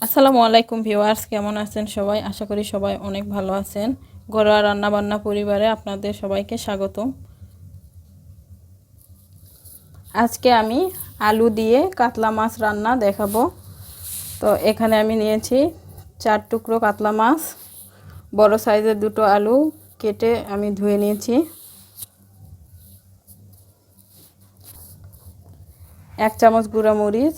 আসসালামু আলাইকুম ভিউয়ার্স, কেমন আছেন সবাই? আশা করি সবাই অনেক ভালো আছেন। ঘরোয়া রান্নাবান্না পরিবারে আপনাদের সবাইকে স্বাগতম। আজকে আমি আলু দিয়ে কাতলা মাছ রান্না দেখাবো। তো এখানে আমি নিয়েছি 4 টুকরো কাতলা মাছ, বড় সাইজের 2টো আলু কেটে আমি ধুয়ে নিয়েছি, 1 চামচ গুঁড়া মরিচ,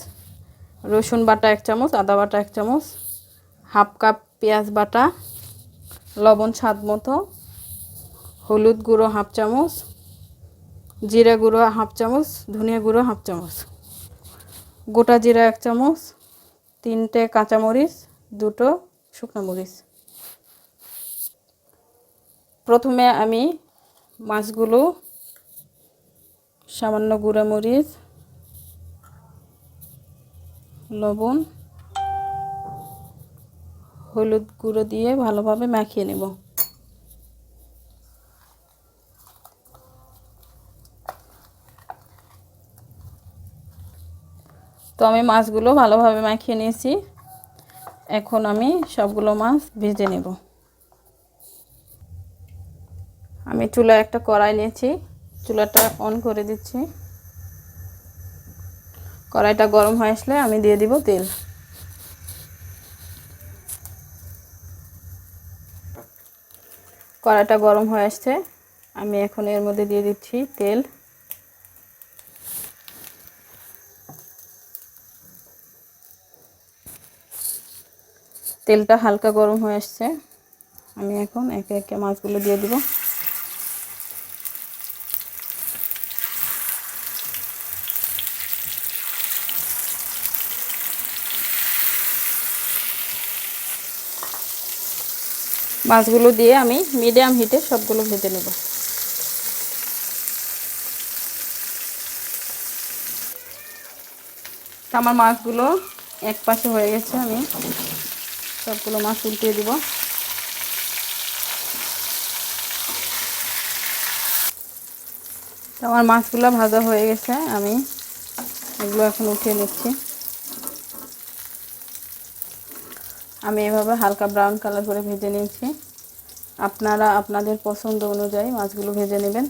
রসুন বাটা 1 চামচ, আদা বাটা 1 চামচ, হাফ কাপ পেঁয়াজ বাটা, লবণ স্বাদ মতো, হলুদ গুঁড়ো হাফ চামচ, জিরা গুঁড়ো হাফ চামচ, ধনিয়া গুঁড়ো হাফ চামচ, গোটা জিরা 1 চামচ, 3টে কাঁচামরিচ, 2টো শুকনো মরিচ। প্রথমে আমি মাছগুলো সামান্য গুঁড়া মরিচ, লবণ, হলুদ গুঁড়ো দিয়ে ভালোভাবে মাখিয়ে নেব। তো আমি মাছগুলো ভালোভাবে মাখিয়ে নিয়েছি। এখন আমি সবগুলো মাছ ভেজে নেব। আমি চুলায় একটা কড়াই নিয়েছি, চুলাটা অন করে দিচ্ছি। কড়াইটা গরম হয়ে আসলে আমি দিয়ে দিব তেল। কড়াইটা গরম হয়ে আসছে, আমি এখন এর মধ্যে দিয়ে দিচ্ছি তেল। তেলটা হালকা গরম হয়ে আসছে, আমি এখন একে একে মাছগুলো দিয়ে দিব। মাছগুলো দিয়ে আমি মিডিয়াম হিটে সবগুলো ভেজে নেব। আমার মাছগুলো এক পাশে হয়ে গেছে, আমি সবগুলো মাছ উল্টিয়ে দিব। আমার মাছগুলো ভাজা হয়ে গেছে, আমি এগুলো এখন উঠিয়ে নিচ্ছি। আমি এভাবে হালকা ব্রাউন কালার করে ভেজে নিয়েছি। আপনারা আপনাদের পছন্দ অনুযায়ী মাছগুলো ভেজে নেবেন।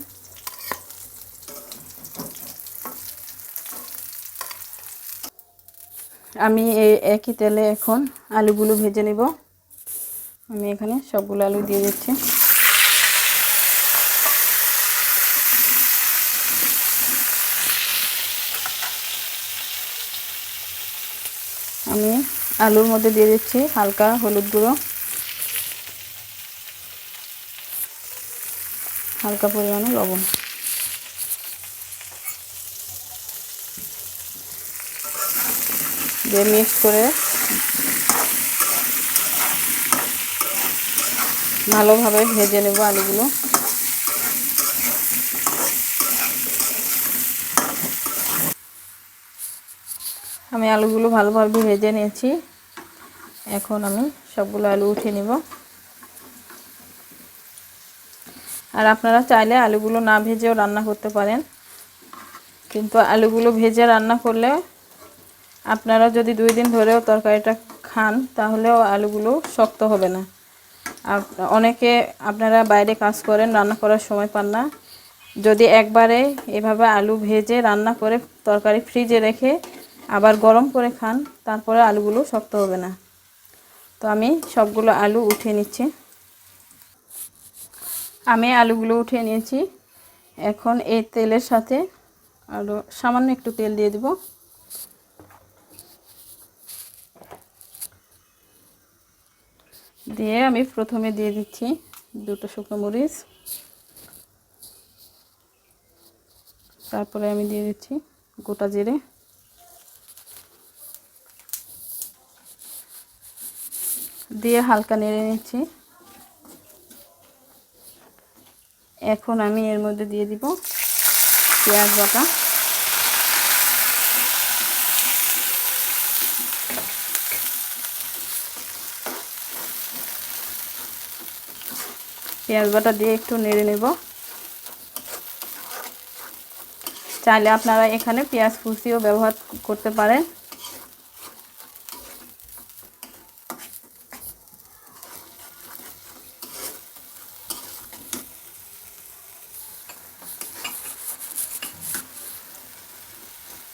আমি এই একই তেলে এখন আলুগুলো ভেজে নেব। আমি এখানে সবগুলো আলু দিয়ে দিচ্ছি। আমি আলুর মধ্যে দিয়ে দিচ্ছি হালকা হলুদ গুঁড়ো, হালকা পরিমাণে লবণ। দিয়ে মিক্স করে ভালোভাবে ভেজে নেব আলুগুলো। আমি আলুগুলো ভালোভাবে ভেজে নিয়েছি, এখন আমি সবগুলো আলু উঠিয়ে নেব। আর আপনারা চাইলে আলুগুলো না ভেজেও রান্না করতে পারেন, কিন্তু আলুগুলো ভেজে রান্না করলে আপনারা যদি 2 দিন ধরেও তরকারিটা খান তাহলেও আলুগুলো শক্ত হবে না। আর অনেকে আপনারা বাইরে কাজ করেন, রান্না করার সময় পান না, যদি একবারে এভাবে আলু ভেজে রান্না করে তরকারি ফ্রিজে রেখে আবার গরম করে খান, তারপরে আলুগুলো শক্ত হবে না। তো আমি সবগুলো আলু উঠিয়ে নিচ্ছি। আমি আলুগুলো উঠিয়ে নিয়েছি। এখন এই তেলের সাথে আরও সামান্য একটু তেল দিয়ে দেব। দিয়ে আমি প্রথমে দিয়ে দিচ্ছি 2টো শুকনো মরিচ, তারপরে আমি দিয়ে দিচ্ছি গোটা জিরে, দিয়ে হালকা নেড়ে নিচ্ছি। এখন আমি এর মধ্যে দিয়ে দিব পেঁয়াজ বাটা। পেঁয়াজ বাটা দিয়ে একটু নেড়ে নেব। চাইলে আপনারা এখানে পেঁয়াজ কুচিও ব্যবহার করতে পারেন।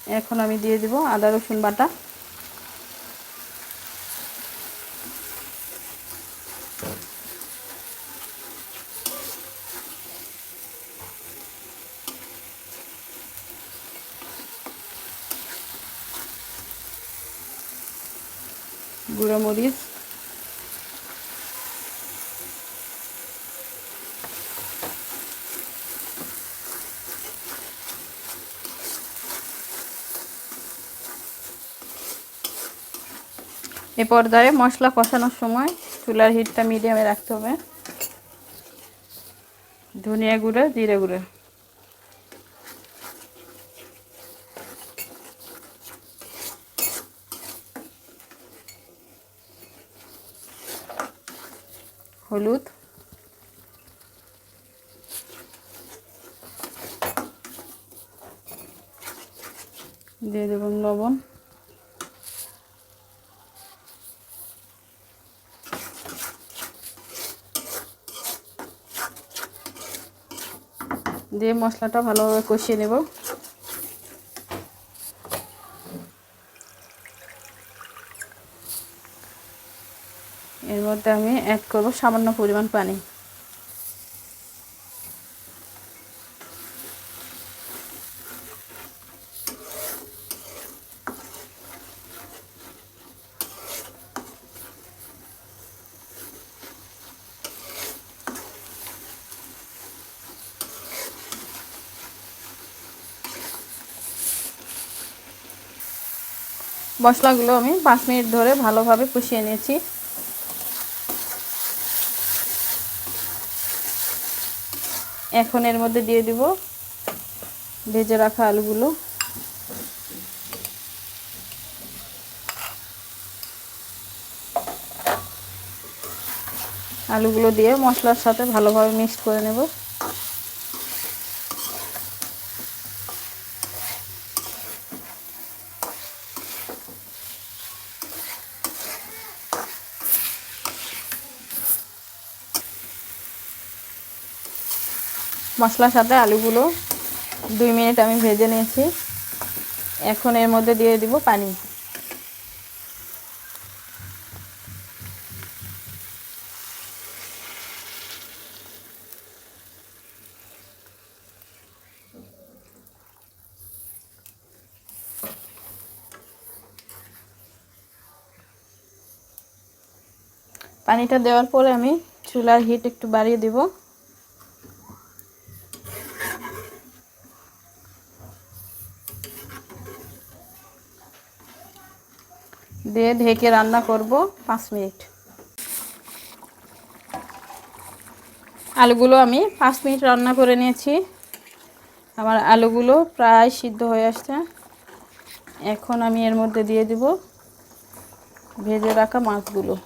এখন আমি দিয়ে দিব আদা রসুন বাটা, গুঁড়ো মরিচ, এ পর্যায়ে মশলা কষানোর সময় চুলার হিটটা মিডিয়ামে রাখতে হবে। ধনিয়া গুঁড়ো, জিরে গুঁড়ো, হলুদ, দিয়ে দেব লবণ, দিয়ে মশলাটা ভালোভাবে কষিয়ে নেব। এর মধ্যে আমি অ্যাড করব সামান্য পরিমাণ পানি। মশলাগুলো আমি 5 মিনিট ধরে ভালোভাবে কষিয়ে নিয়েছি। এখন এর মধ্যে দিয়ে দিব ভেজে রাখা আলুগুলো। আলুগুলো দিয়ে মশলার সাথে ভালোভাবে মিক্স করে নেব। মশলার সাথে আলুগুলো 2 মিনিট আমি ভেজে নিয়েছি। এখন এর মধ্যে দিয়ে দিব পানি। পানিটা দেওয়ার পরে আমি চুলার হিট একটু বাড়িয়ে দিব। দিয়ে ঢেকে রান্না করব 5 মিনিট। আলুগুলো আমি 5 মিনিট রান্না করে নিয়েছি। আমার আলুগুলো প্রায় সিদ্ধ হয়ে আসছে। এখন আমি এর মধ্যে দিয়ে দিব ভেজে রাখা মাছগুলো।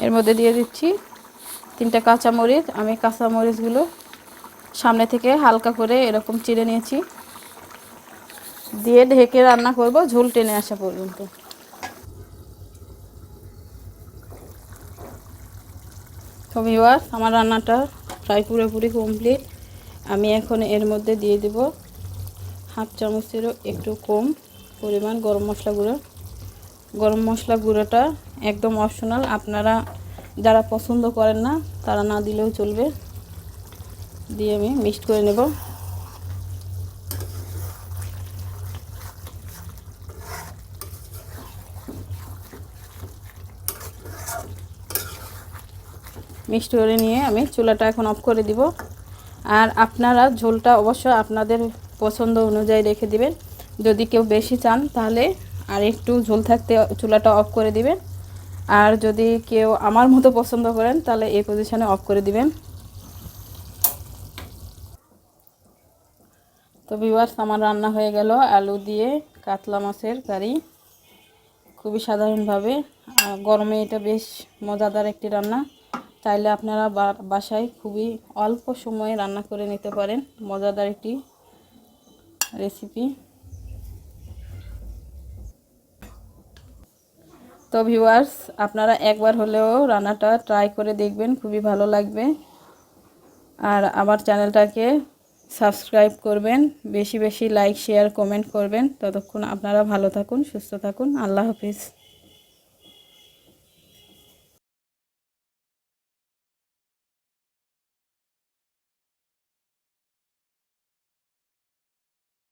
এর মধ্যে দিয়ে দিচ্ছি 3টা কাঁচামরিচ। আমি কাঁচামরিচগুলো সামনে থেকে হালকা করে এরকম চিড়ে নিয়েছি। দিয়ে ঢেকে রান্না করব ঝোল টেনে আসা পর্যন্ত। তো ভিউয়ার্স, আমার রান্নাটা প্রায় পুরোপুরি কমপ্লিট। আমি এখন এর মধ্যে দিয়ে দেব 1/2 চামচেরও একটু কম পরিমাণ গরম মশলা গুঁড়ো। গরম মশলা গুঁড়োটা একদম অপশনাল, আপনারা যারা পছন্দ করেন না তারা না দিলেও চলবে। দিয়ে আমি মিক্সড করে নেব। মিক্সড করে নিয়ে আমি চুলাটা এখন অফ করে দিব। আর আপনারা ঝোলটা অবশ্যই আপনাদের পছন্দ অনুযায়ী রেখে দিবেন। যদি কেউ বেশি চান তাহলে আর একটু ঝোল থাকতে চুলাটা অফ করে দিবেন। আর যদি কেউ আমার মতো পছন্দ করেন তাহলে এই পজিশনে অফ করে দিবেন। তো ভিউয়ার্স, আমার রান্না হয়ে গেল আলু দিয়ে কাতলা মাছের কারি, খুবই সাধারণভাবে। গরমে এটা বেশ মজাদার একটি রান্না। তাইলে আপনারা বাসায় খুবই অল্প সময়ে রান্না করে নিতে পারেন মজাদার একটি রেসিপি। তো ভিউয়ার্স, আপনারা একবার হলেও রান্নাটা ট্রাই করে দেখবেন, খুবই ভালো লাগবে। আর আমার চ্যানেলটাকে সাবস্ক্রাইব করবেন, বেশি বেশি লাইক শেয়ার কমেন্ট করবেন। ততক্ষণ আপনারা ভালো থাকুন, সুস্থ থাকুন। আল্লাহ হাফিজ।